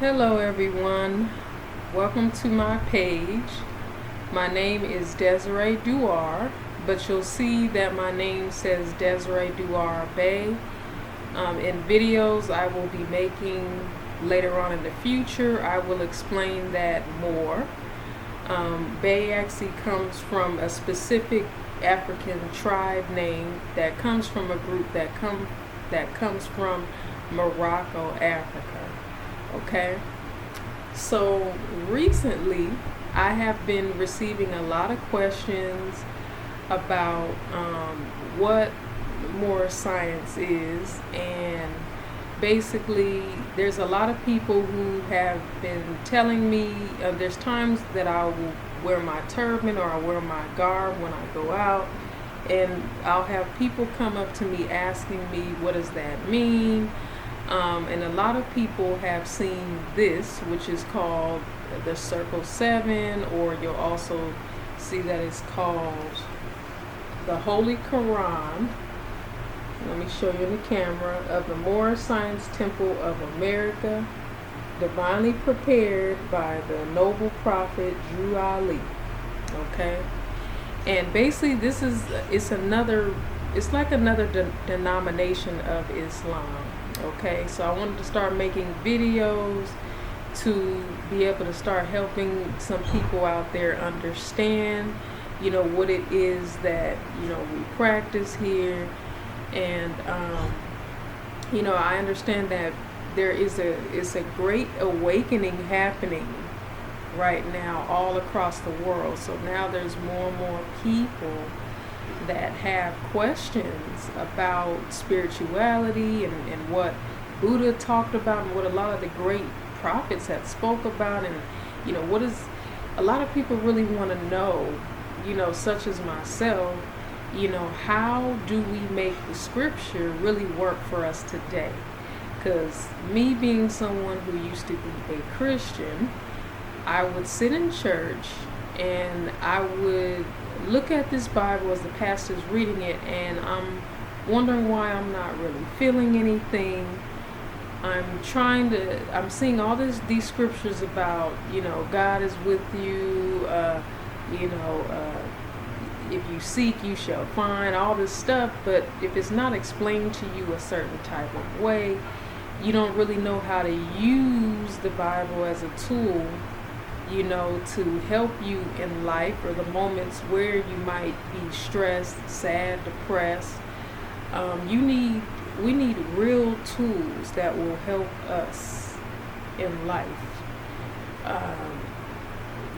Hello everyone, welcome to my page. My name is Desiree Duar, but you'll see that my name says Desiree Duar Bay. In videos I will be making later on in the future, I will explain that more. Bay actually comes from a specific African tribe name that comes from a group that comes from Morocco, Africa. Okay, so recently I have been receiving a lot of questions about what Moorish science is, and basically there's a lot of people who have been telling me there's times that I will wear my turban or I wear my garb when I go out, and I'll have people come up to me asking me what does that mean. And a lot of people have seen this, which is called the Circle 7, or you'll also see that it's called the Holy Koran. Let me show you in the camera, of the Moorish Science Temple of America, divinely prepared by the noble prophet Drew Ali. Okay, and basically it's like another denomination of Islam. Okay, so I wanted to start making videos to be able to start helping some people out there understand, what it is that, we practice here. And, I understand that it's a great awakening happening right now all across the world. So now there's more and more people that have questions about spirituality and what Buddha talked about and what a lot of the great prophets had spoke about, and what is a lot of people really want to know, such as myself, how do we make the scripture really work for us today? Because me being someone who used to be a Christian, I would sit in church and I would look at this Bible as the pastor's reading it, and I'm wondering why I'm not really feeling anything. I'm seeing all these scriptures about, God is with you, if you seek you shall find, all this stuff, but if it's not explained to you a certain type of way, you don't really know how to use the Bible as a tool, to help you in life, or the moments where you might be stressed, sad, depressed. We need real tools that will help us in life.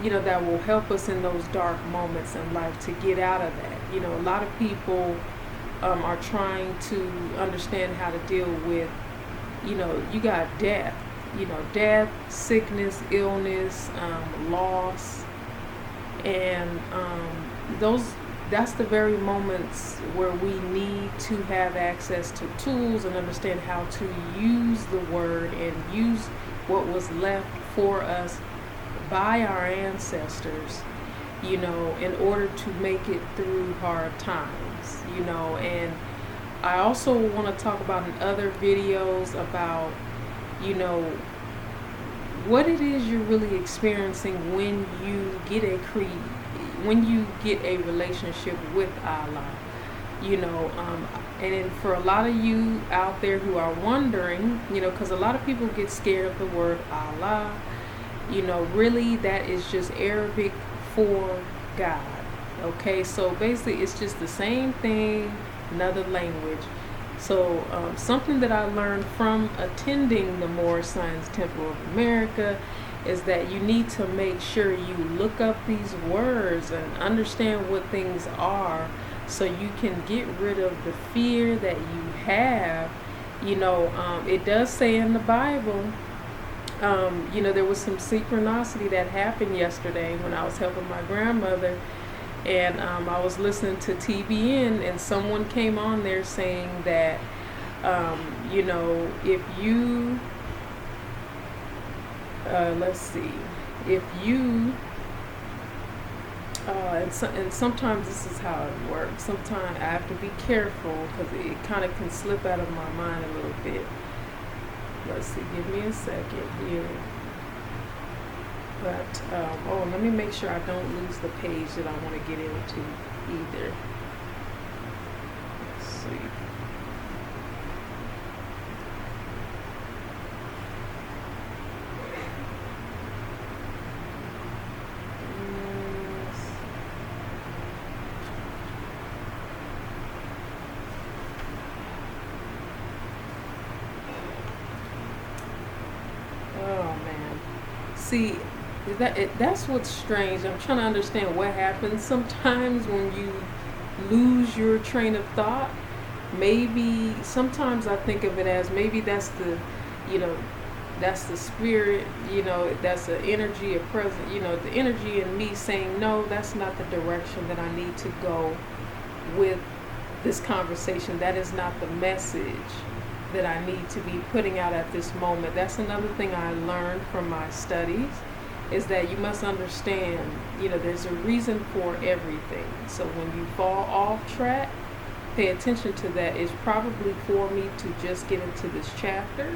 That will help us in those dark moments in life to get out of that. A lot of people are trying to understand how to deal with, you got death. Death, sickness, illness, loss, and that's the very moments where we need to have access to tools and understand how to use the word and use what was left for us by our ancestors, in order to make it through hard times, and I also want to talk about in other videos about what it is you're really experiencing when you get a relationship with Allah. And then for a lot of you out there who are wondering, because a lot of people get scared of the word Allah, really that is just Arabic for God. Okay, so basically it's just the same thing, another language. So something that I learned from attending the Moorish Science Temple of America is that you need to make sure you look up these words and understand what things are, so you can get rid of the fear that you have. It does say in the Bible, there was some synchronicity that happened yesterday when I was helping my grandmother. And I was listening to TBN, and someone came on there saying that, if you, and sometimes this is how it works. Sometimes I have to be careful because it kind of can slip out of my mind a little bit. Let's see, give me a second here. But, oh, let me make sure I don't lose the page that I want to get into either. Let's see. Oh man. See, that's what's strange. I'm trying to understand what happens sometimes when you lose your train of thought. Maybe sometimes I think of it as maybe that's the, you know, that's the spirit, that's the energy, a present, the energy in me saying, no, that's not the direction that I need to go with this conversation. That is not the message that I need to be putting out at this moment. That's another thing I learned from my studies, is that you must understand, there's a reason for everything. So when you fall off track, pay attention to that. It's probably for me to just get into this chapter.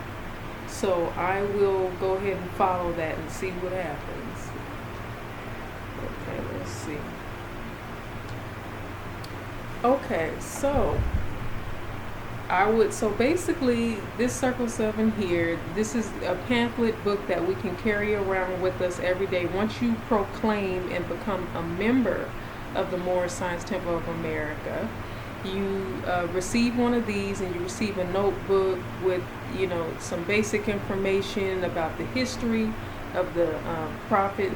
So I will go ahead and follow that and see what happens. Okay, let's see. Okay, so so basically this Circle 7 here, this is a pamphlet book that we can carry around with us every day. Once you proclaim and become a member of the Moorish Science Temple of America, you receive one of these, and you receive a notebook with, some basic information about the history of the Prophet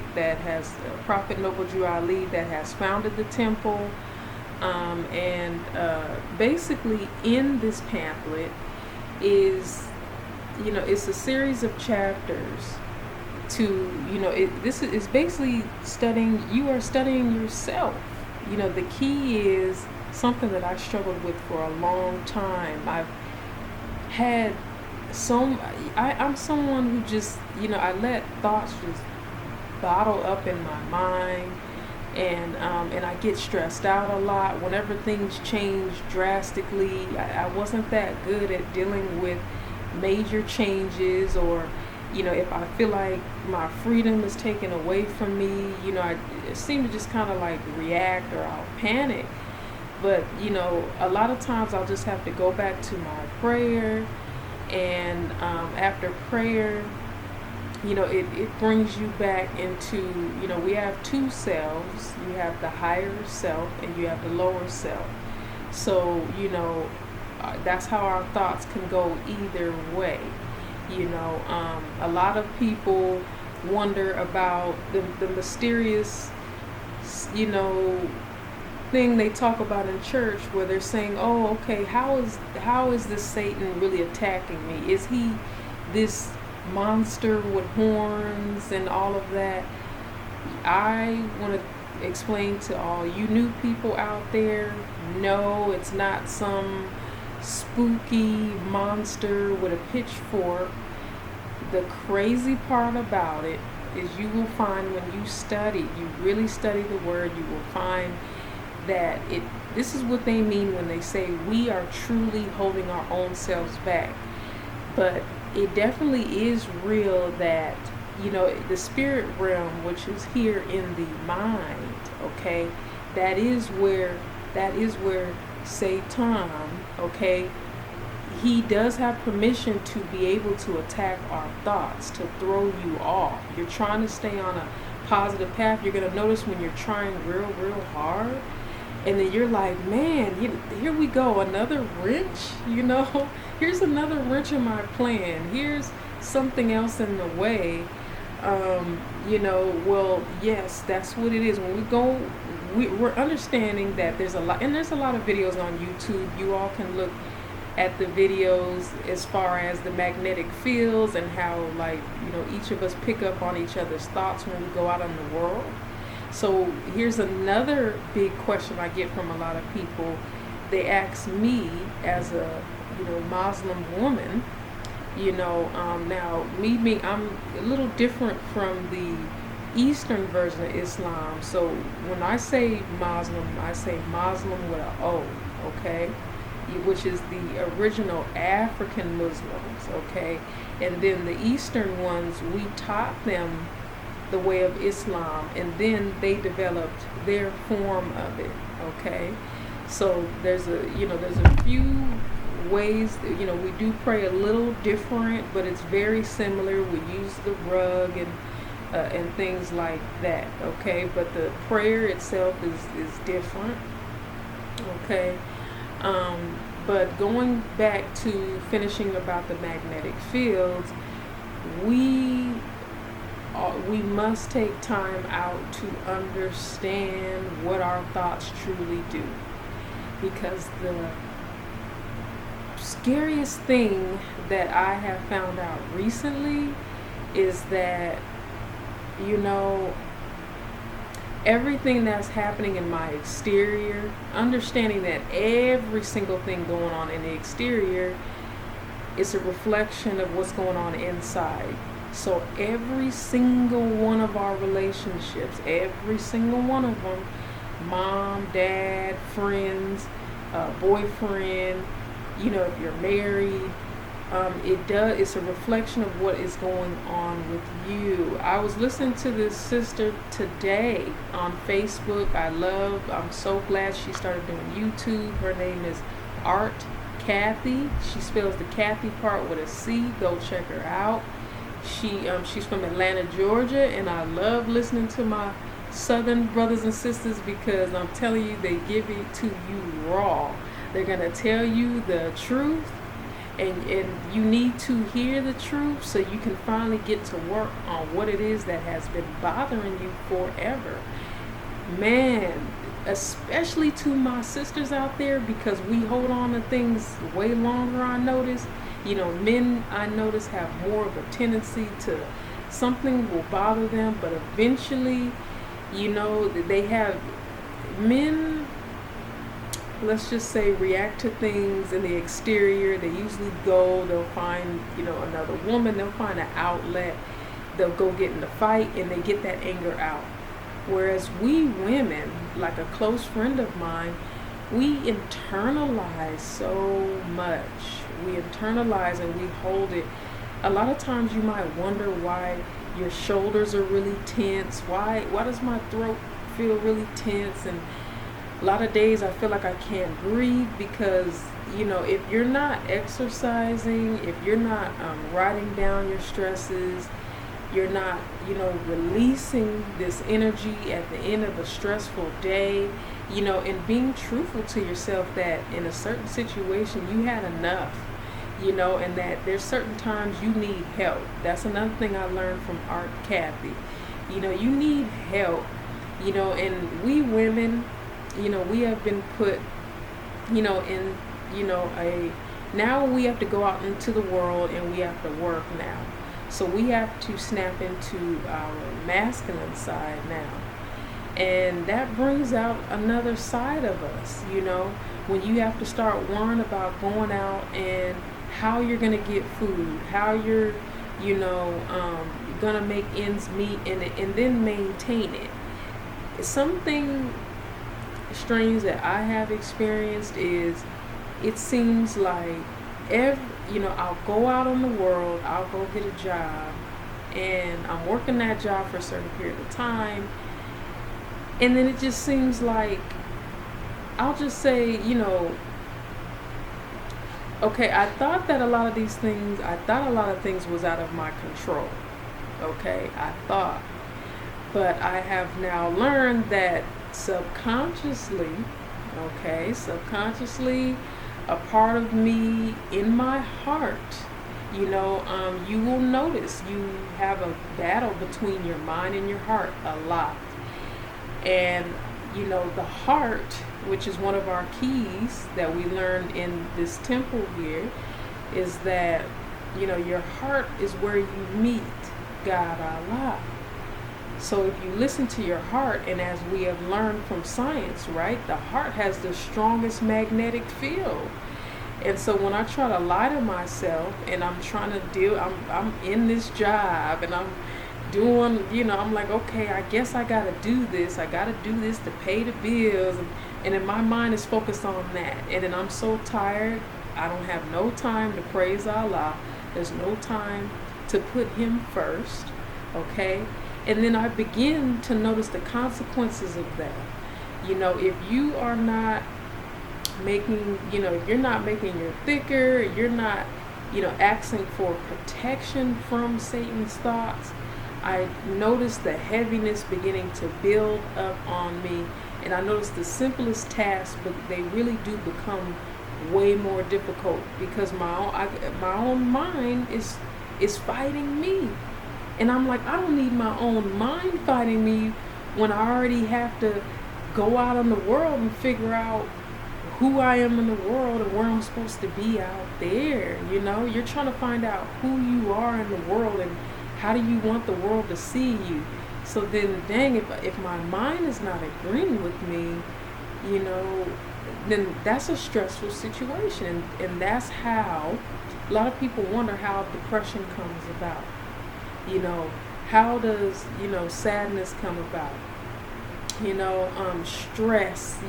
Noble Drew Ali that has founded the temple. Basically in this pamphlet is, it's a series of chapters to, this is basically you are studying yourself. The key is something that I struggled with for a long time. I've had I'm someone who just, I let thoughts just bottle up in my mind. And I get stressed out a lot whenever things change drastically. I wasn't that good at dealing with major changes, or if I feel like my freedom is taken away from me, I seem to just kind of like react, or I'll panic. But a lot of times I'll just have to go back to my prayer, and after prayer, it brings you back into, we have two selves. You have the higher self and you have the lower self. So, that's how our thoughts can go either way. A lot of people wonder about the mysterious, thing they talk about in church, where they're saying, oh, okay, how is this Satan really attacking me? Is he this monster with horns and all of that? I want to explain to all you new people out there, no, it's not some spooky monster with a pitchfork. The crazy part about it is you will find, when you really study the word, you will find that this is what they mean when they say we are truly holding our own selves back. But it definitely is real that, the spirit realm, which is here in the mind, okay, that is where Satan, okay, he does have permission to be able to attack our thoughts, to throw you off. You're trying to stay on a positive path. You're going to notice when you're trying real hard, and then you're like, man, here we go, another wrench, here's another wrench in my plan. Here's something else in the way. Well, yes, that's what it is. When we go, we're understanding that there's a lot of videos on YouTube. You all can look at the videos as far as the magnetic fields and how, each of us pick up on each other's thoughts when we go out in the world. So here's another big question I get from a lot of people. They ask me, as a Muslim woman, now I'm a little different from the Eastern version of Islam. So when I say Muslim, I say Muslim with an O, okay, which is the original African Muslims, okay, and then the Eastern ones, we taught them the way of Islam, and then they developed their form of it. Okay, so there's a few ways that, we do pray a little different, but it's very similar. We use the rug and things like that. Okay, but the prayer itself is different. Okay. But going back to finishing about the magnetic fields, we must take time out to understand what our thoughts truly do. Because the scariest thing that I have found out recently is that, everything that's happening in my exterior, understanding that every single thing going on in the exterior is a reflection of what's going on inside. So every single one of our relationships, every single one of them, mom, dad, friends, boyfriend, if you're married, it's a reflection of what is going on with you. I was listening to this sister today on Facebook. I'm so glad she started doing YouTube. Her name is Art Kathy. She spells the Kathy part with a C. Go check her out. She's from Atlanta, Georgia, and I love listening to my Southern brothers and sisters because I'm telling you, they give it to you raw. They're gonna tell you the truth. And you need to hear the truth so you can finally get to work on what it is that has been bothering you forever. Man, especially to my sisters out there, because we hold on to things way longer, I notice. Men, I notice, have more of a tendency to, something will bother them, but eventually, they have, men, let's just say, react to things in the exterior. They usually they'll find, another woman, they'll find an outlet, they'll go get in the fight, and they get that anger out. Whereas we women, like a close friend of mine, we internalize so much. We internalize and we hold it. A lot of times you might wonder why your shoulders are really tense. Why does my throat feel really tense? And a lot of days I feel like I can't breathe because, if you're not exercising, if you're not writing down your stresses, you're not, releasing this energy at the end of a stressful day, and being truthful to yourself that in a certain situation you had enough, and that there's certain times you need help. That's another thing I learned from Art Kathy. You need help, and we women, we have been put, now we have to go out into the world and we have to work now. So we have to snap into our masculine side now. And that brings out another side of us, when you have to start worrying about going out and how you're going to get food, how you're, going to make ends meet and then maintain it. Something strange that I have experienced is it seems like I'll go out in the world, I'll go get a job, and I'm working that job for a certain period of time, and then it just seems like I'll just say, okay, I thought a lot of things was out of my control. Okay, I thought. But I have now learned that subconsciously, a part of me in my heart, you will notice you have a battle between your mind and your heart a lot. And, the heart, which is one of our keys that we learned in this temple here, is that, your heart is where you meet God, Allah. So if you listen to your heart, and as we have learned from science, right, the heart has the strongest magnetic field. And so when I try to lie to myself and I'm trying to I'm in this job and I'm doing, I'm like, okay, I guess I got to do this. I got to do this to pay the bills. And then my mind is focused on that. And then I'm so tired, I don't have no time to praise Allah. There's no time to put Him first, okay? And then I begin to notice the consequences of that. If you are not making, you're not making your thicker, you're not, asking for protection from Satan's thoughts, I noticed the heaviness beginning to build up on me. And I noticed the simplest tasks, but they really do become way more difficult because my own mind is fighting me. And I'm like, I don't need my own mind fighting me when I already have to go out in the world and figure out who I am in the world and where I'm supposed to be out there. You're trying to find out who you are in the world and how do you want the world to see you. So then, dang, if my mind is not agreeing with me, then that's a stressful situation. And that's how a lot of people wonder how depression comes about. How does, sadness come about? Stress,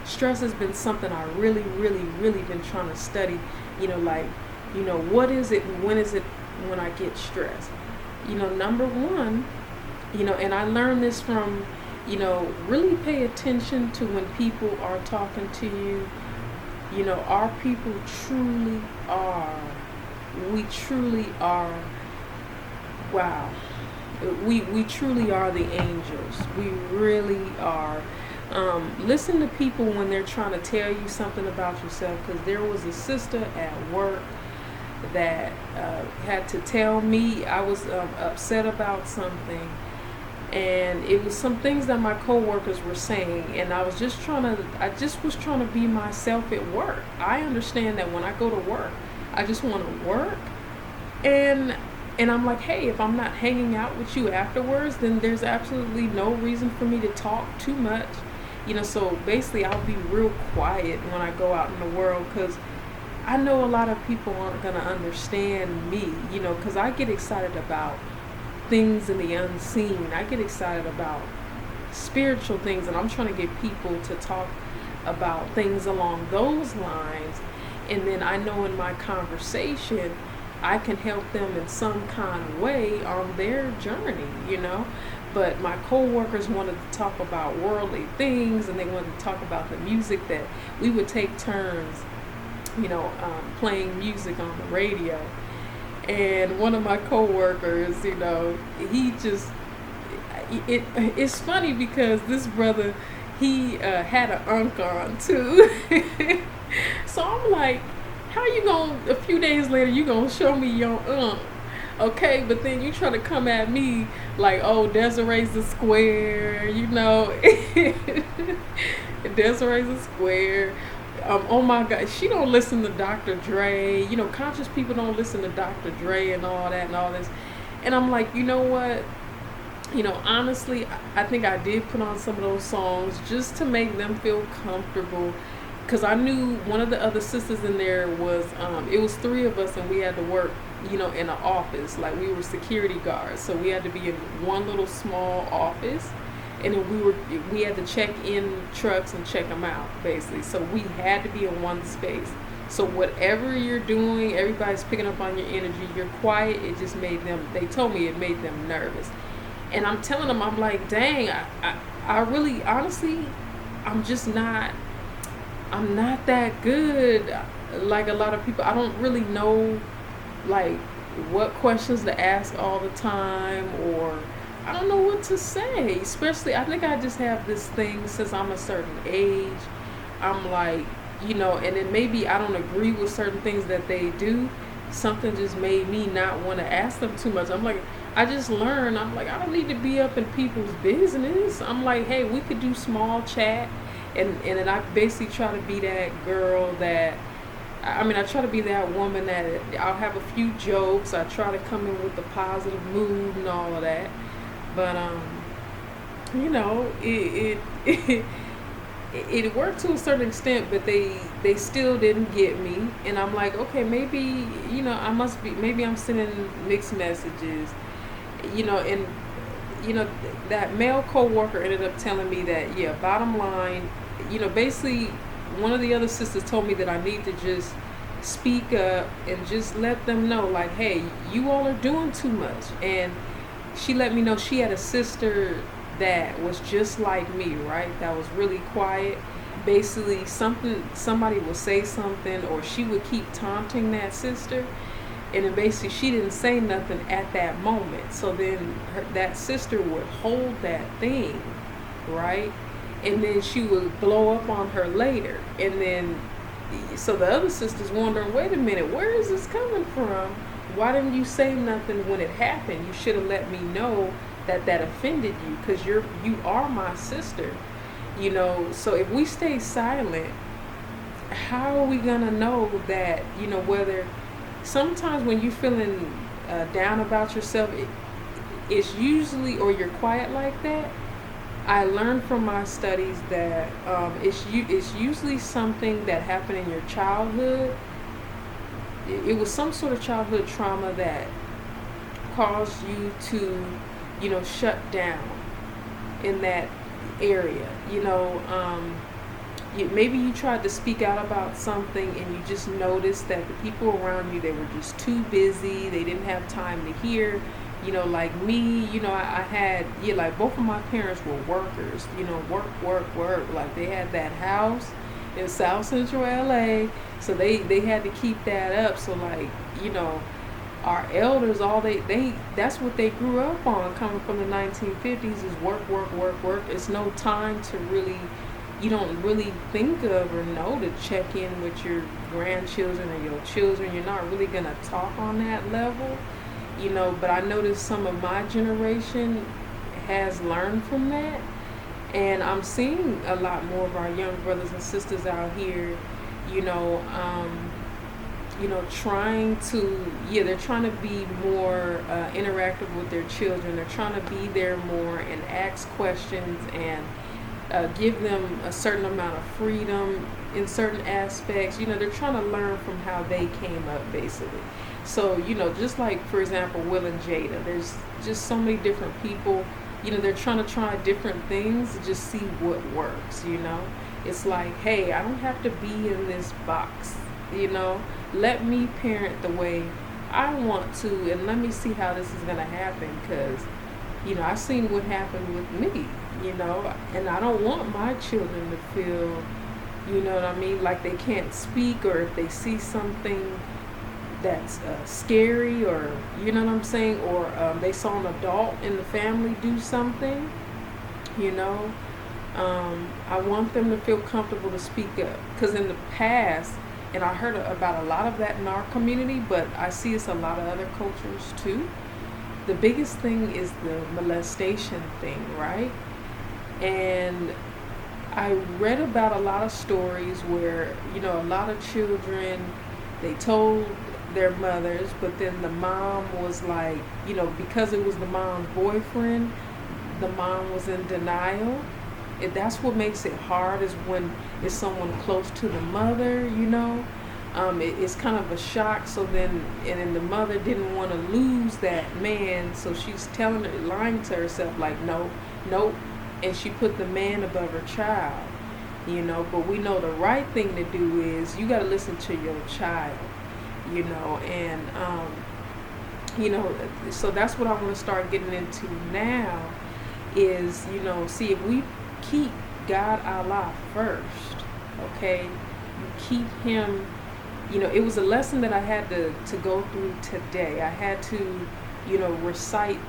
stress has been something I really, really, really been trying to study, what is it and when is it when I get stressed? Number one, and I learned this from, really pay attention to when people are talking to you. Our people truly are. We truly are. Wow. We truly are the angels. We really are. Listen to people when they're trying to tell you something about yourself, because there was a sister at work that had to tell me I was upset about something, and it was some things that my coworkers were saying, and I just was trying to be myself at work. I understand that when I go to work, I just want to work, and I'm like, hey, if I'm not hanging out with you afterwards, then there's absolutely no reason for me to talk too much. So basically I'll be real quiet when I go out in the world, because I know a lot of people aren't going to understand me, because I get excited about things in the unseen. I get excited about spiritual things, and I'm trying to get people to talk about things along those lines. And then I know in my conversation, I can help them in some kind of way on their journey, But my co-workers wanted to talk about worldly things, and they wanted to talk about the music that we would take turns, playing music on the radio. And one of my co-workers, it's funny because this brother, he had an unk on too. So I'm like, how you gonna, a few days later, you gonna show me your okay, but then you try to come at me like, oh, Desiree's a square, Desiree's a square. Oh my God, she don't listen to Dr. Dre. Conscious people don't listen to Dr. Dre and all that and all this. And I'm like, you know what? Honestly, I think I did put on some of those songs just to make them feel comfortable. Because I knew one of the other sisters in there was, it was 3 of us, and we had to work, in an office. Like, we were security guards. So we had to be in one little small office. And then we had to check in trucks and check them out, basically. So we had to be in one space. So whatever you're doing, everybody's picking up on your energy. You're quiet. It just made them, they told me it made them nervous. And I'm telling them, I'm like, dang, I really, honestly, I'm not that good like a lot of people. I don't really know like what questions to ask all the time, or I don't know what to say. Especially, I think I just have this thing since I'm a certain age. I'm like, and then maybe I don't agree with certain things that they do. Something just made me not want to ask them too much. I'm like, I just learned, I'm like, I don't need to be up in people's business. I'm like, hey, we could do small chat. And then I basically try to be that girl that, I try to be that woman that I'll have a few jokes. I try to come in with a positive mood and all of that. But, it worked to a certain extent, but they still didn't get me. And I'm like, okay, maybe, maybe I'm sending mixed messages, and, that male co-worker ended up telling me that, yeah, bottom line, basically one of the other sisters told me that I need to just speak up and just let them know, like, hey, you all are doing too much. And she let me know she had a sister that was just like me, right? That was really quiet. Basically, somebody would say something, or she would keep taunting that sister, and then basically she didn't say nothing at that moment. So then that sister would hold that thing, right? And then she would blow up on her later. And then, so the other sister's wondering, wait a minute, where is this coming from? Why didn't you say nothing when it happened? You should have let me know that that offended you, because you are my sister. So if we stay silent, how are we gonna know that, whether sometimes when you're feeling down about yourself, it's usually, or you're quiet like that. I learned from my studies that it's usually something that happened in your childhood. It was some sort of childhood trauma that caused you to, shut down in that area. Maybe you tried to speak out about something and you just noticed that the people around you, they were just too busy. They didn't have time to hear. Like me, I had, like both of my parents were workers, work. Like they had that house in South Central LA, so they had to keep that up. So like, our elders, that's what they grew up on, coming from the 1950s, is work. It's no time to really, you don't really think of or know to check in with your grandchildren or your children. You're not really gonna talk on that level. But I noticed some of my generation has learned from that, and I'm seeing a lot more of our young brothers and sisters out here, trying to, they're trying to be more interactive with their children. They're trying to be there more and ask questions and give them a certain amount of freedom in certain aspects. They're trying to learn from how they came up, basically. So, just like, for example, Will and Jada, there's just so many different people, they're trying to try different things to just see what works. It's like, hey, I don't have to be in this box, let me parent the way I want to, and let me see how this is going to happen, because, I've seen what happened with me, and I don't want my children to feel, like they can't speak, or if they see something that's scary, or or they saw an adult in the family do something, I want them to feel comfortable to speak up, because in the past, and I heard about a lot of that in our community, but I see it's a lot of other cultures too. The biggest thing is the molestation thing, right? And I read about a lot of stories where, a lot of children, they told their mothers, but then the mom was like, because it was the mom's boyfriend, the mom was in denial. And that's what makes it hard, is when it's someone close to the mother, it's kind of a shock. So then, and then the mother didn't want to lose that man, so she's lying to herself, like, nope, and she put the man above her child, but we know the right thing to do is you got to listen to your child, and so that's what I want to start getting into now, is, see, if we keep God Allah first, okay, you keep him, it was a lesson that I had to go through today. I had to, recite,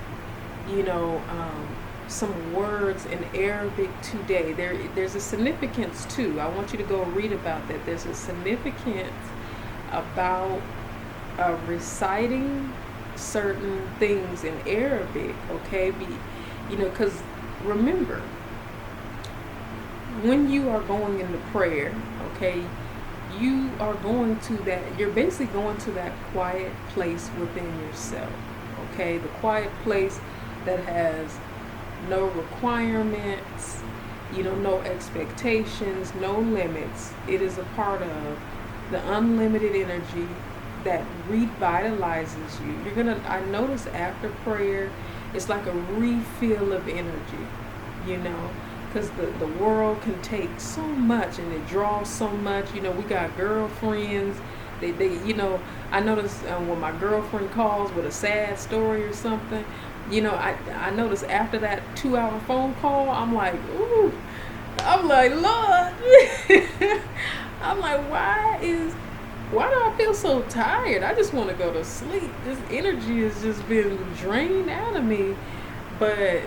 some words in Arabic today. There's a significance too. I want you to go read about that. There's a significance about reciting certain things in Arabic, okay? Because remember, when you are going into prayer, okay, you're basically going to that quiet place within yourself, okay? The quiet place that has no requirements, no expectations, no limits. It is a part of the unlimited energy that revitalizes you. I notice after prayer, it's like a refill of energy, because the world can take so much and it draws so much. We got girlfriends I notice when my girlfriend calls with a sad story or something, I notice after that 2 hour phone call, I'm like, ooh, I'm like, Lord, I'm like, why do I feel so tired? I just want to go to sleep. This energy has just been drained out of me. But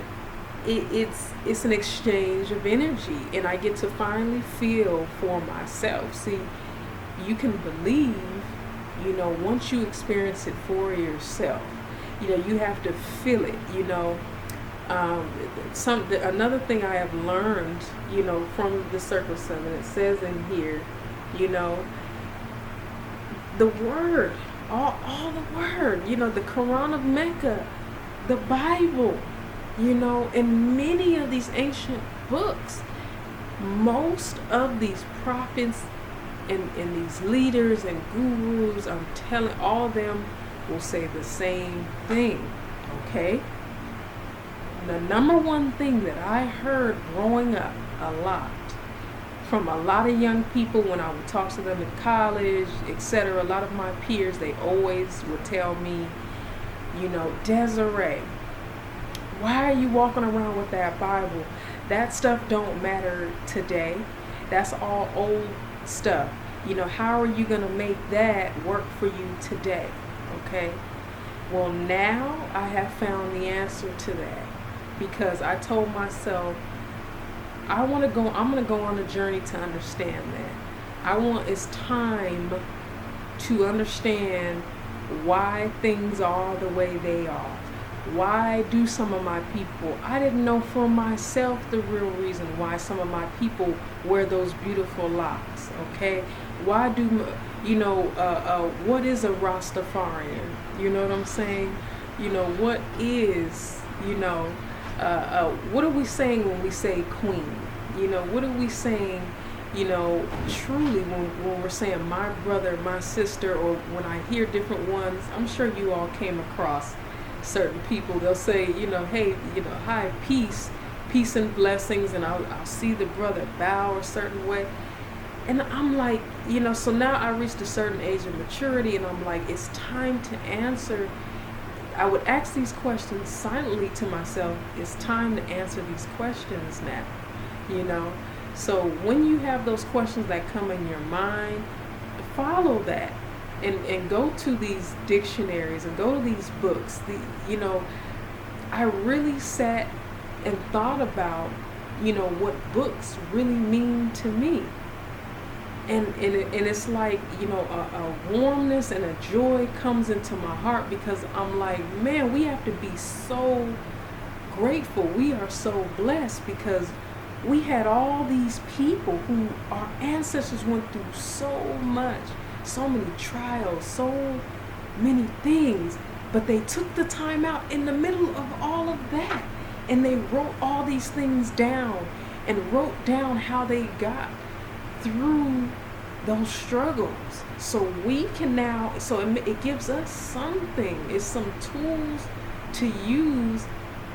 it's an exchange of energy, and I get to finally feel for myself. See, you can believe, once you experience it for yourself, you have to feel it. Another thing I have learned, from the Circle 7, it says in here, the word, all the word, the Quran of Mecca, the Bible, in many of these ancient books, most of these prophets and these leaders and gurus, I'm telling, all of them will say the same thing, okay? The number one thing that I heard growing up a lot from a lot of young people when I would talk to them in college, etc., a lot of my peers, they always would tell me, Desiree, why are you walking around with that Bible? That stuff don't matter today. That's all old stuff. How are you going to make that work for you today? Okay? Well, now I have found the answer to that, because I told myself, I'm going to go on a journey to understand that. It's time to understand why things are the way they are. Why do some of my people, I didn't know for myself the real reason why some of my people wear those beautiful locks, okay? Why do, what is a Rastafarian? You know what I'm saying? What is, what are we saying when we say queen? What are we saying, truly when we're saying my brother, my sister, or when I hear different ones, I'm sure you all came across certain people, they'll say, hey, hi, peace and blessings, and I'll see the brother bow a certain way. And I'm like, so now I reached a certain age of maturity, and I'm like, it's time to answer. I would ask these questions silently to myself. It's time to answer these questions now, So when you have those questions that come in your mind, follow that. And go to these dictionaries and go to these books. I really sat and thought about, what books really mean to me. And it's like, a warmness and a joy comes into my heart, because I'm like, man, we have to be so grateful. We are so blessed, because we had all these people who our ancestors went through so much. So many trials, so many things, but they took the time out in the middle of all of that, and they wrote all these things down and wrote down how they got through those struggles. So we can now, it gives us something, it's some tools to use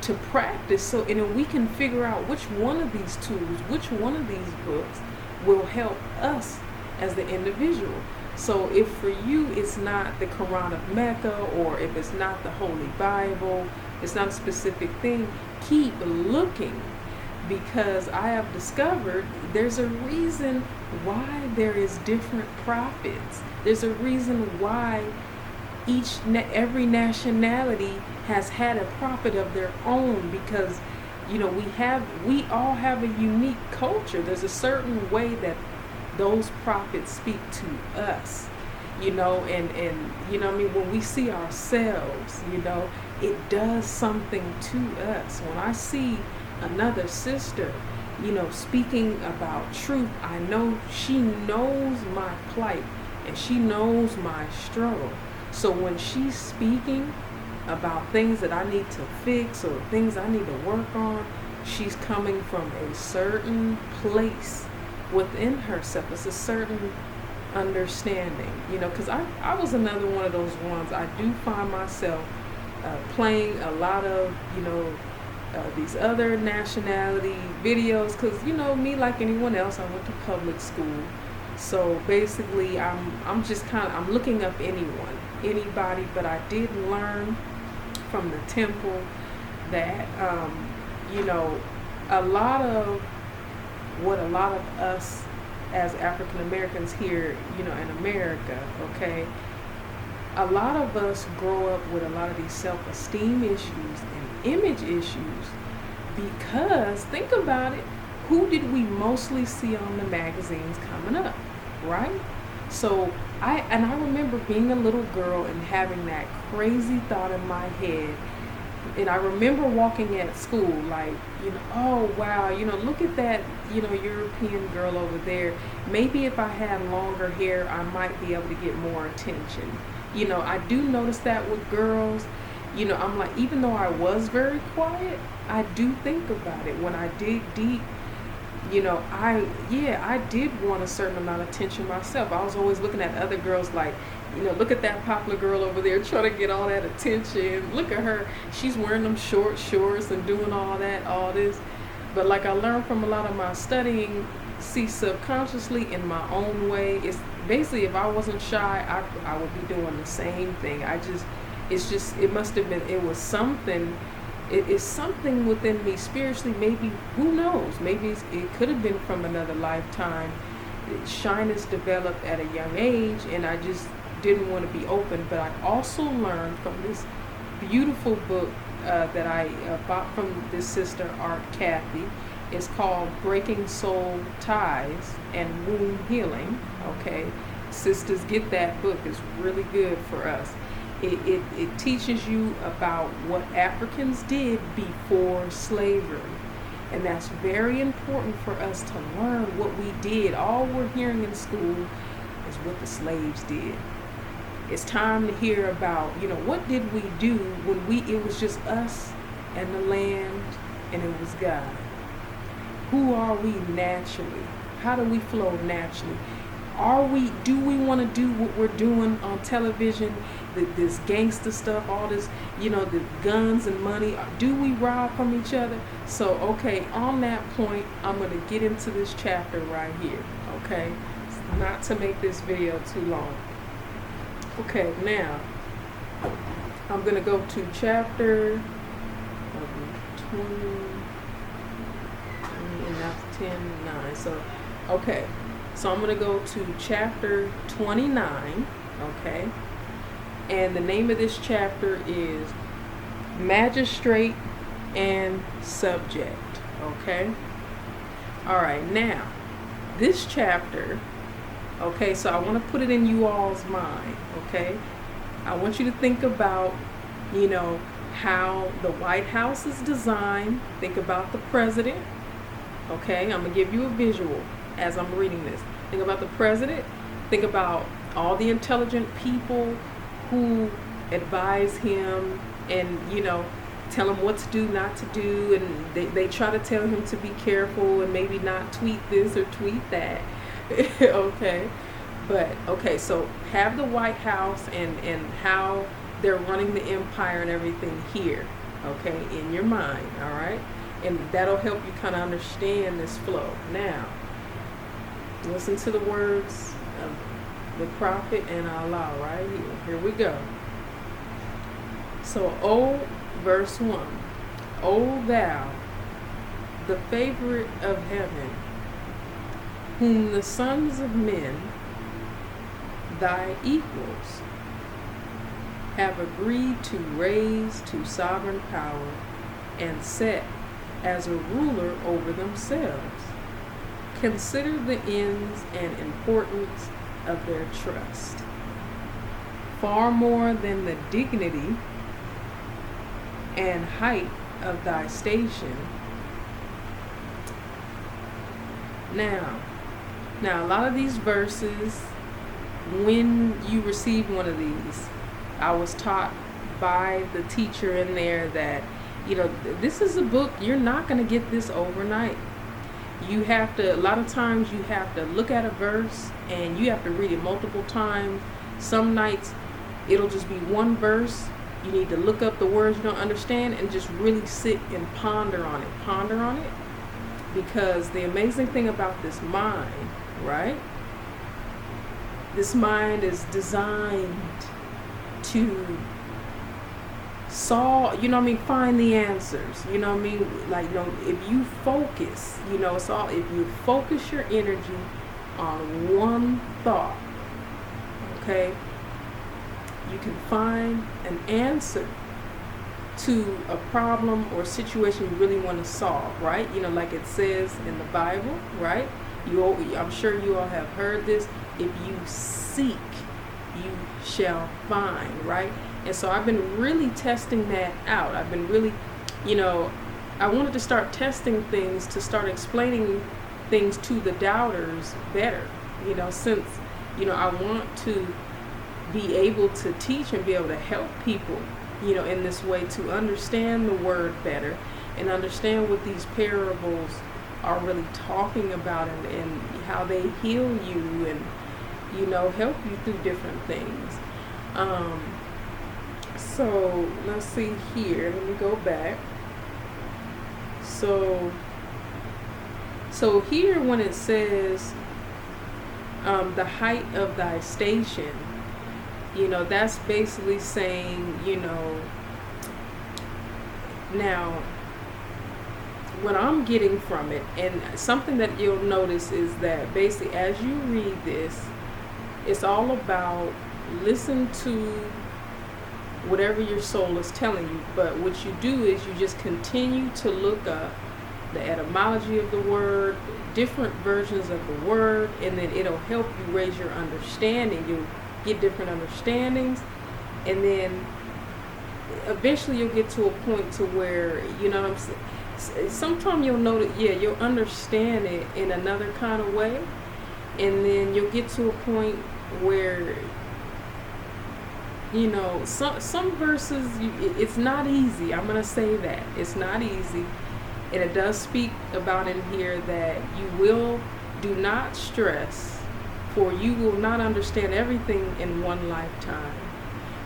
to practice, so and then we can figure out which one of these tools, which one of these books will help us as the individual. So if for you it's not the Quran of Mecca, or if it's not the Holy Bible, it's not a specific thing, keep looking, because I have discovered there's a reason why there is different prophets. There's a reason why every nationality has had a prophet of their own, because we all have a unique culture. There's a certain way that those prophets speak to us, and when we see ourselves, it does something to us. When I see another sister, speaking about truth, I know she knows my plight and she knows my struggle. So when she's speaking about things that I need to fix or things I need to work on, she's coming from a certain place within herself. It's a certain understanding, because I was another one of those ones. I do find myself playing a lot of, these other nationality videos, because, me, like anyone else, I went to public school. So basically, I'm just I'm looking up anybody, but I did learn from the temple that you know, a lot of what a lot of us as African Americans here, you know, in America, okay, a lot of us grow up with a lot of these self-esteem issues and image issues because, think about it, who did we mostly see on the magazines coming up, right? So I remember being a little girl and having that crazy thought in my head. And I remember walking at school like, you know, oh wow, you know, look at that, you know, European girl over there. Maybe if I had longer hair, I might be able to get more attention. You know, I do notice that with girls. You know, I'm like, even though I was very quiet, I do think about it when I dig deep. You know, I did want a certain amount of attention myself. I was always looking at other girls like, you know, look at that popular girl over there trying to get all that attention. Look at her. She's wearing them short shorts and doing all that, all this. But like I learned from a lot of my studying, see, subconsciously in my own way, it's basically, if I wasn't shy, I would be doing the same thing. It must have been, it was something. It is something within me spiritually, maybe, who knows, maybe it could have been from another lifetime. Shyness developed at a young age, and I just didn't want to be open. But I also learned from this beautiful book that I bought from this sister, Aunt Kathy. It's called Breaking Soul Ties and Womb Healing. Okay, sisters, get that book. It's really good for us. It teaches you about what Africans did before slavery. And that's very important for us to learn what we did. All we're hearing in school is what the slaves did. It's time to hear about, you know, what did we do when it was just us and the land and it was God. Who are we naturally? How do we flow naturally? Do we want to do what we're doing on television, this gangster stuff, all this, you know, the guns and money? Do we rob from each other? So, okay, on that point, I'm going to get into this chapter right here, okay? Not to make this video too long. Okay, now, I'm going to go to chapter 20, and that's 10, 9. So, okay. So I'm going to go to chapter 29, okay? And the name of this chapter is Magistrate and Subject, okay? All right, now, this chapter, okay, so I want to put it in you all's mind, okay? I want you to think about, you know, how the White House is designed. Think about the president, okay? I'm going to give you a visual as I'm reading this. Think about the president. Think about all the intelligent people who advise him and, you know, tell him what to do, not to do, and they try to tell him to be careful and maybe not tweet this or tweet that. Okay, but okay, so have the White House and how they're running the empire and everything here, okay, in your mind, all right? And that'll help you kind of understand this flow. Now, listen to the words of the prophet and Allah right here. Here we go. So, verse 1. O thou, the favorite of heaven, whom the sons of men, thy equals, have agreed to raise to sovereign power and set as a ruler over themselves. Consider the ends and importance of their trust, far more than the dignity and height of thy station. Now, a lot of these verses, when you receive one of these, I was taught by the teacher in there that, you know, this is a book, you're not going to get this overnight. You have to, a lot of times you have to look at a verse and you have to read it multiple times. Some nights it'll just be one verse. You need to look up the words you don't understand and just really sit and ponder on it. Because the amazing thing about this mind, right, This mind is designed to solve, find the answers. Like, if you focus, it's all, if you focus your energy on one thought, okay, you can find an answer to a problem or situation you really want to solve, right? Like it says in the Bible, right? I'm sure you all have heard this. If you seek, you shall find, right? And so I've been really testing that out. I've been really, I wanted to start testing things, to start explaining things to the doubters better, since, I want to be able to teach and be able to help people, in this way, to understand the word better and understand what these parables are really talking about, and how they heal you and, help you through different things. So let's see here. Let me go back. So here, when it says the height of thy station, that's basically saying, now what I'm getting from it, and something that you'll notice, is that basically as you read this, it's all about listen to whatever your soul is telling you. But what you do is you just continue to look up the etymology of the word, different versions of the word, and then it'll help you raise your understanding. You'll get different understandings, and then eventually you'll get to a point to where, sometimes you'll know that, you'll understand it in another kind of way, and then you'll get to a point where, some verses, it's not easy. I'm going to say that. It's not easy. And it does speak about in here that do not stress, for you will not understand everything in one lifetime.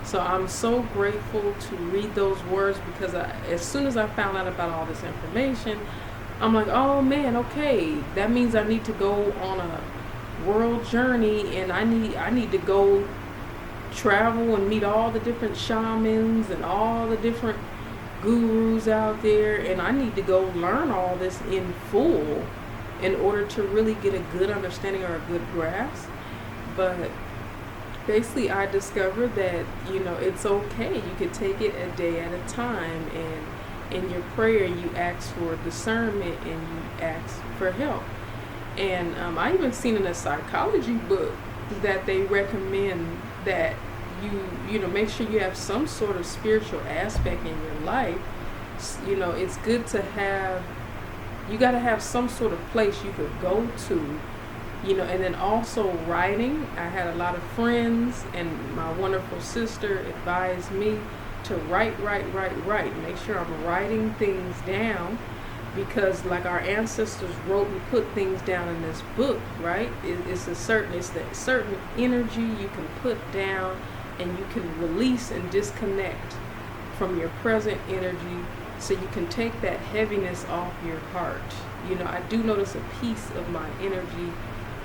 So I'm so grateful to read those words, because as soon as I found out about all this information, I'm like, oh man, okay, that means I need to go on a world journey, and I need to go travel and meet all the different shamans and all the different gurus out there, and I need to go learn all this in full in order to really get a good understanding or a good grasp. But basically I discovered that, it's okay. You can take it a day at a time, and in your prayer you ask for discernment and you ask for help. And I even seen in a psychology book that they recommend that you make sure you have some sort of spiritual aspect in your life. It's good to have, you got to have some sort of place you could go to, and then also writing. I had a lot of friends, and my wonderful sister advised me to write. Make sure I'm writing things down, because like our ancestors wrote and put things down in this book, right? It's that certain energy you can put down, and you can release and disconnect from your present energy, so you can take that heaviness off your heart. I do notice a piece of my energy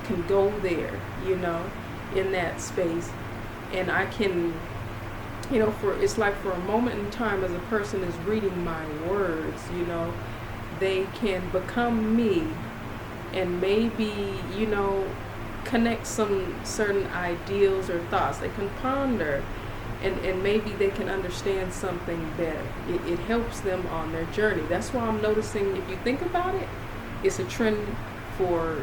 can go there, in that space, and I can, it's like for a moment in time, as a person is reading my words, they can become me, and maybe, connect some certain ideals or thoughts. They can ponder, and maybe they can understand something better. It helps them on their journey. That's why I'm noticing, if you think about it, it's a trend for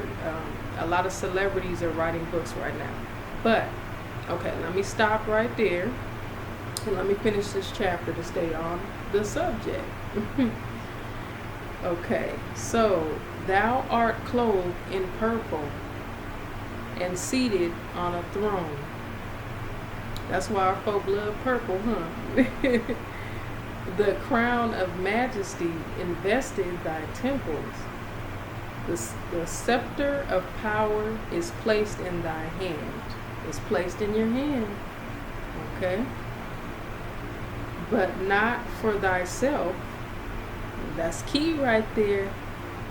a lot of celebrities are writing books right now. But, okay, let me stop right there, and let me finish this chapter to stay on the subject. Okay, so thou art clothed in purple and seated on a throne. That's why our folk love purple, huh? The crown of majesty invested thy temples. The scepter of power is placed in thy hand. It's placed in your hand. Okay? But not for thyself. That's key right there.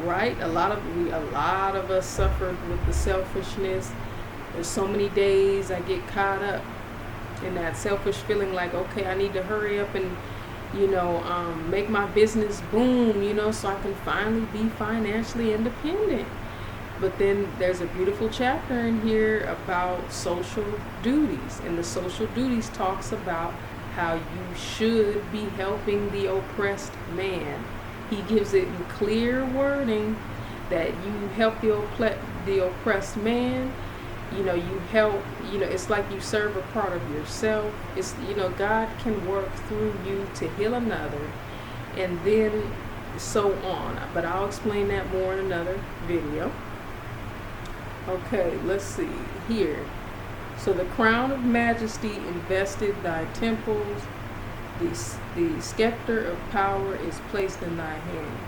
Right? A lot of us suffered with the selfishness There's so many days I get caught up in that selfish feeling like, okay, I need to hurry up and, make my business boom, so I can finally be financially independent. But then there's a beautiful chapter in here about social duties, and the social duties talks about how you should be helping the oppressed man. He gives it in clear wording that you help the oppressed man. You help, it's like you serve a part of yourself. It's, God can work through you to heal another, and then so on. But I'll explain that more in another video. Okay, let's see here. So the crown of majesty invested thy temples, the scepter of power is placed in thy hand,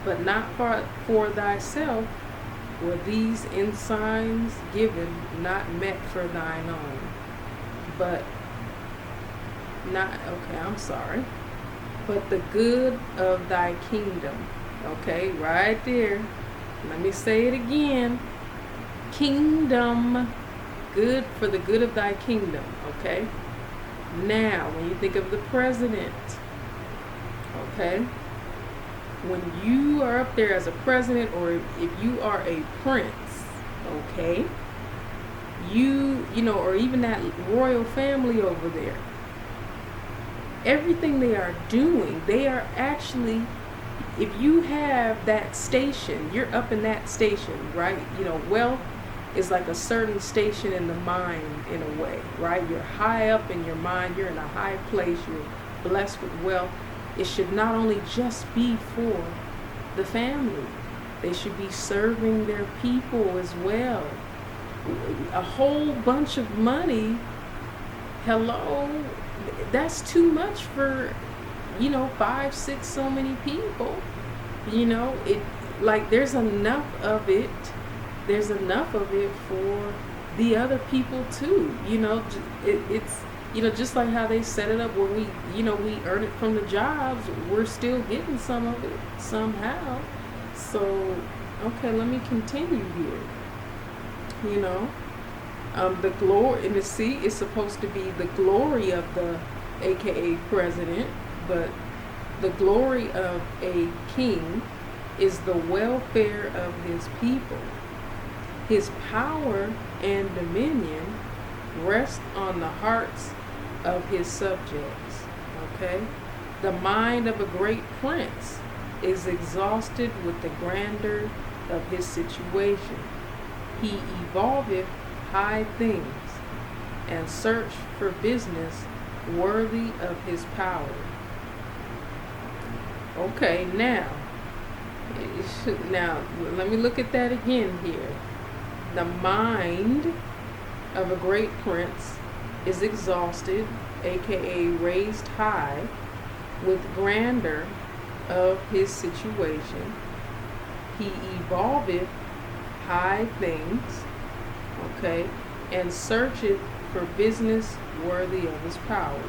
but not for thyself were these ensigns given, not meant for thine own, but the good of thy kingdom. Okay, right there. Let me say it again. Kingdom, good, for the good of thy kingdom. Okay. Now, when you think of the president, okay, when you are up there as a president, or if you are a prince, okay, or even that royal family over there, everything they are doing, they are actually, if you have that station, you're up in that station, right? Wealth is like a certain station in the mind, in a way, right? You're high up in your mind, you're in a high place, you're blessed with wealth. It should not only just be for the family, they should be serving their people as well. A whole bunch of money, hello, that's too much for 5, 6, so many people. It, like, there's enough of it for the other people too. It's just like how they set it up where we earn it from the jobs, we're still getting some of it somehow. So, okay, let me continue here. The glory, and the sea is supposed to be the glory of the AKA president, but the glory of a king is the welfare of his people. His power and dominion rest on the hearts of his subjects. Okay? The mind of a great prince is exhausted with the grandeur of his situation. He evolveth high things and search for business worthy of his power. Okay, now let me look at that again here. The mind of a great prince is exhausted, aka raised high, with grandeur of his situation. He evolveth high things, okay, and searcheth for business worthy of his power.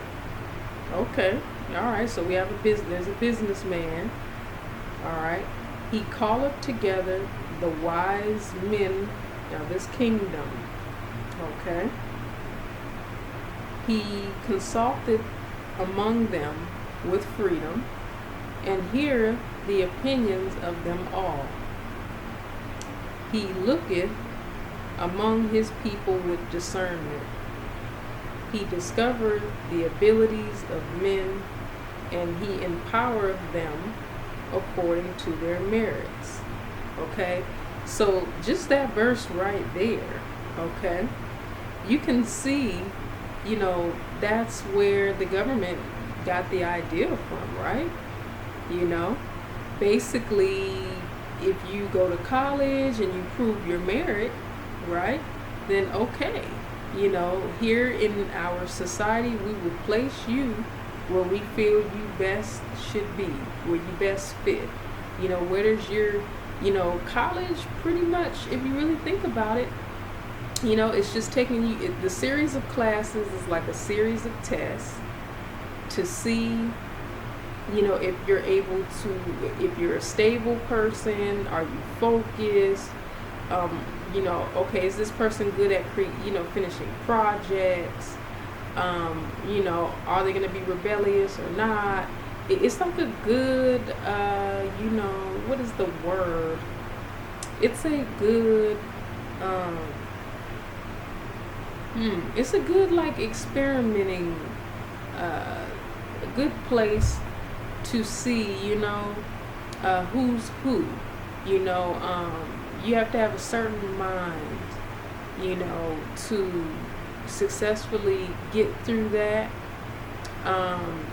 Okay, all right, so we have there's a businessman, all right. He calleth together the wise men of his kingdom, okay. He consulted among them with freedom, and heareth the opinions of them all. He looketh among his people with discernment. He discovered the abilities of men, and he empowereth them according to their merits. Okay, so just that verse right there, okay, you can see, that's where the government got the idea from, right? Basically, if you go to college and you prove your merit, right, then okay, here in our society, we will place you where we feel you best should be, where you best fit. Where does your, college, pretty much, if you really think about it, it's just taking you, the series of classes is like a series of tests to see, if you're able to, if you're a stable person, are you focused, Okay, is this person good at finishing projects? Are they going to be rebellious or not? It's like a good, what is the word? It's a good, it's a good like experimenting, a good place to see, who's who. You have to have a certain mind, to successfully get through that.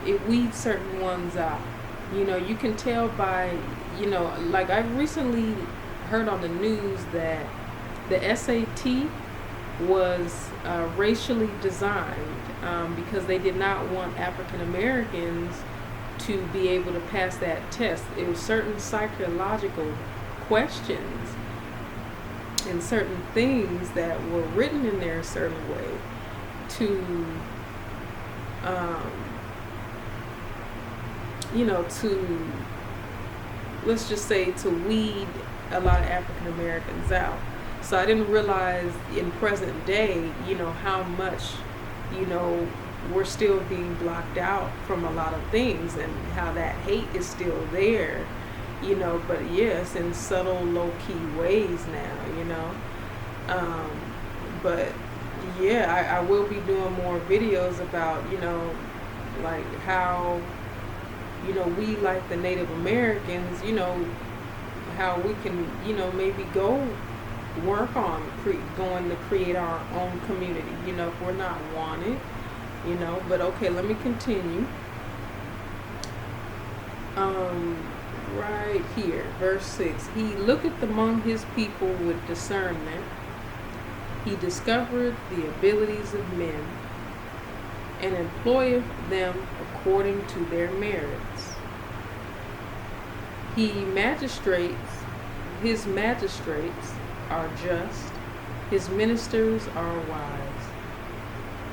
It weeds certain ones out. You can tell by, like I recently heard on the news that the SAT was racially designed because they did not want African Americans to be able to pass that test. It was certain psychological questions and certain things that were written in there a certain way to to, let's just say, to weed a lot of African Americans out. So I didn't realize in present day, how much, we're still being blocked out from a lot of things, and how that hate is still there, but yes, in subtle, low-key ways now, but yeah, I will be doing more videos about, like how, we like the Native Americans, how we can, maybe go work on going to create our own community, if we're not wanted, but okay, let me continue. Right here, verse 6. He looketh among his people with discernment. He discovered the abilities of men, and employeth them according to their merits. His magistrates are just, his ministers are wise,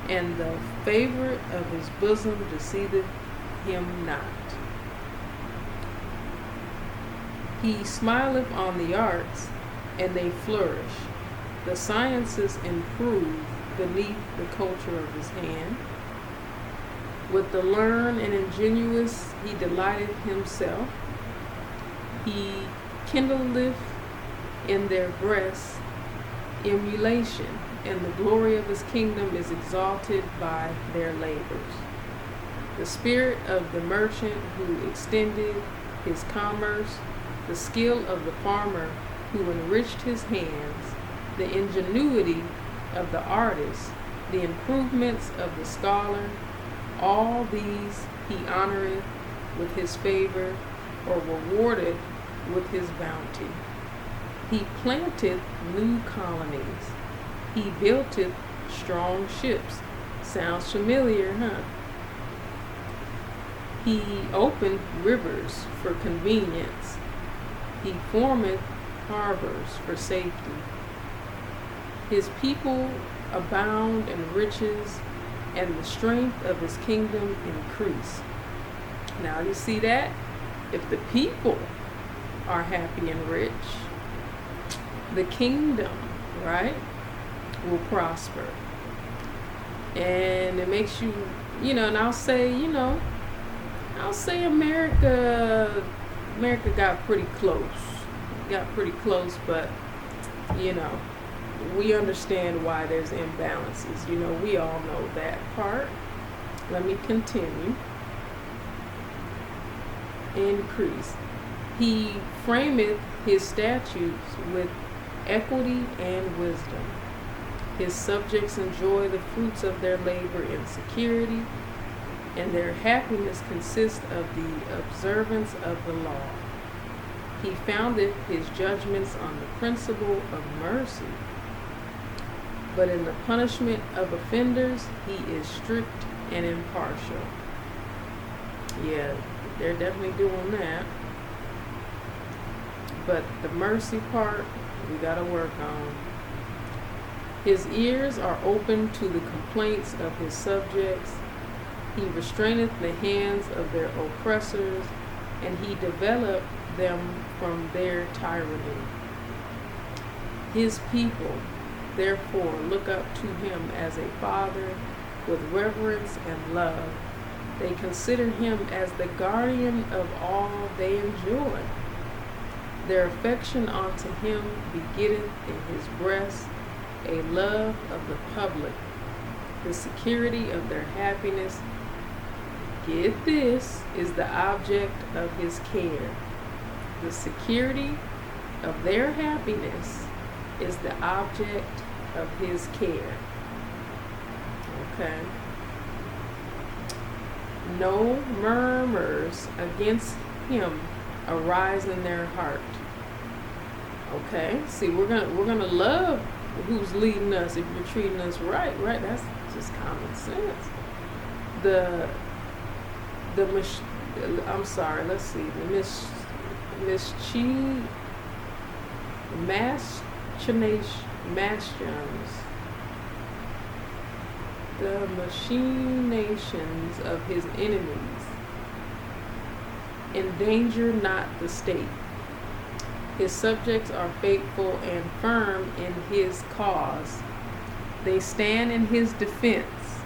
and the favorite of his bosom deceiveth him not. He smileth on the arts, and they flourish. The sciences improve beneath the culture of his hand. With the learned and ingenious he delighteth himself. He kindleth in their breasts emulation, and the glory of his kingdom is exalted by their labors. The spirit of the merchant who extended his commerce, the skill of the farmer who enriched his hands, the ingenuity of the artist, the improvements of the scholar, all these he honoreth with his favor, or rewarded with his bounty. He planteth new colonies. He buildeth strong ships. Sounds familiar, huh? He opened rivers for convenience. He formeth harbors for safety. His people abound in riches, and the strength of his kingdom increase. Now you see that? If the people are happy and rich, the kingdom, right, will prosper. And it makes you, and I'll say America got pretty close. But, we understand why there's imbalances. We all know that part. Let me continue. Increase. He frameth his statutes with equity and wisdom. His subjects enjoy the fruits of their labor in security, and their happiness consists of the observance of the law. He foundeth his judgments on the principle of mercy, but in the punishment of offenders he is strict and impartial. Yeah, they're definitely doing that. But the mercy part, we got to work on. His ears are open to the complaints of his subjects. He restraineth the hands of their oppressors, and he developed them from their tyranny. His people, therefore, look up to him as a father with reverence and love. They consider him as the guardian of all they enjoy. Their affection unto him begetteth in his breast a love of the public. The security of their happiness, get this, is the object of his care. The security of their happiness is the object of his care. Okay. No murmurs against him arise in their heart. Okay. See, we're gonna love who's leading us if you're treating us right. That's just common sense. The machinations of his enemies endanger not the state. His subjects are faithful and firm in his cause. They stand in his defense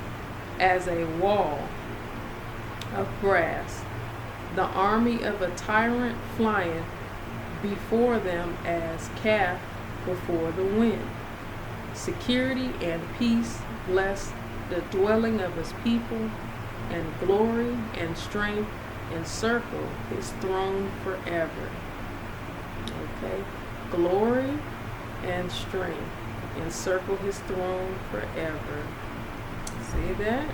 as a wall of brass. The army of a tyrant flieth before them as calf before the wind. Security and peace bless the dwelling of his people, and glory and strength encircle his throne forever. Okay, glory and strength encircle his throne forever. See that?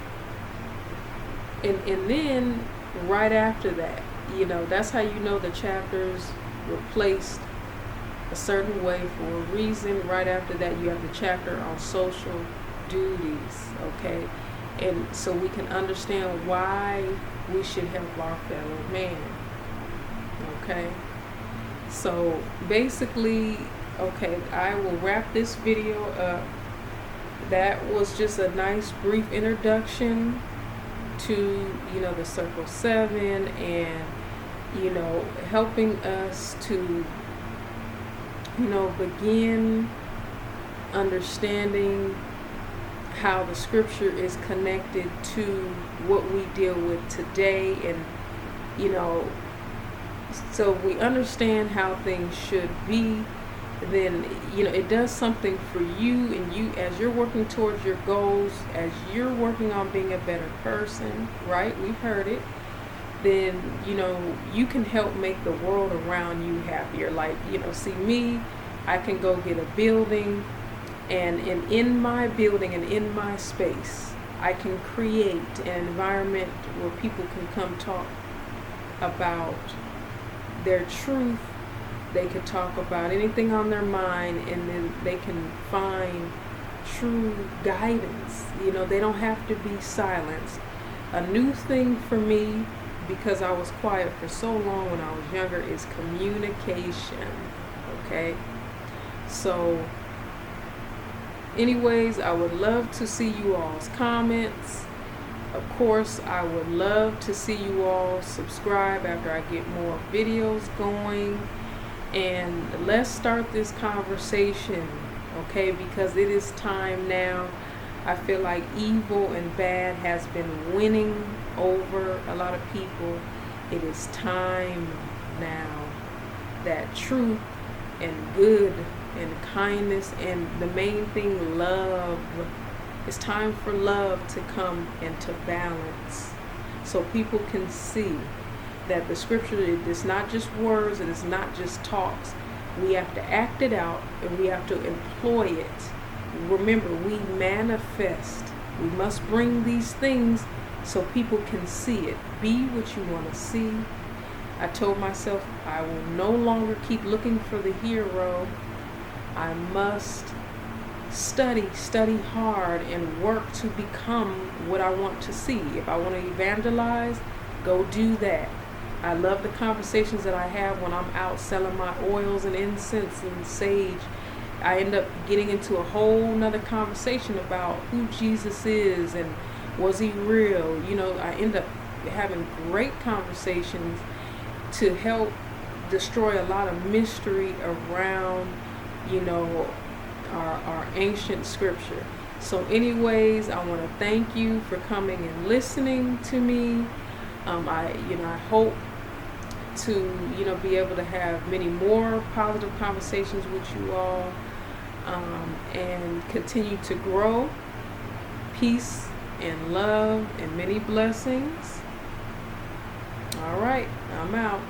And then right after that, that's how you know the chapters were placed a certain way for a reason. Right after that, you have the chapter on social duties, okay? And so we can understand why we should help our fellow man, okay? So basically, okay, I will wrap this video up. That was just a nice brief introduction to, the Circle 7 and, helping us to, begin understanding how the scripture is connected to what we deal with today. And, so if we understand how things should be, then, it does something for you, and you, as you're working towards your goals, as you're working on being a better person, right? We've heard it. Then, you can help make the world around you happier. Like, see me, I can go get a building, and in my building and in my space, I can create an environment where people can come talk about their truth. They could talk about anything on their mind, and then they can find true guidance. They don't have to be silenced. A new thing for me, because I was quiet for so long when I was younger, is communication. Okay? So, anyways, I would love to see you all's comments. Of course, I would love to see you all subscribe after I get more videos going. And let's start this conversation, okay? Because it is time now. I feel like evil and bad has been winning over a lot of people. It is time now that truth and good and kindness, and the main thing, love. It's time for love to come into balance, so people can see that the scripture is not just words, and it's not just talks. We have to act it out, and we have to employ it. Remember, we manifest. We must bring these things so people can see it. Be what you want to see. I told myself I will no longer keep looking for the hero. I must study hard, and work to become what I want to see. If I want to evangelize, go do that. I love the conversations that I have when I'm out selling my oils and incense and sage. I end up getting into a whole nother conversation about who Jesus is and was he real. I end up having great conversations to help destroy a lot of mystery around, our ancient scripture. So anyways, I want to thank you for coming and listening to me. I hope to, be able to have many more positive conversations with you all, and continue to grow. Peace and love and many blessings. All right, I'm out.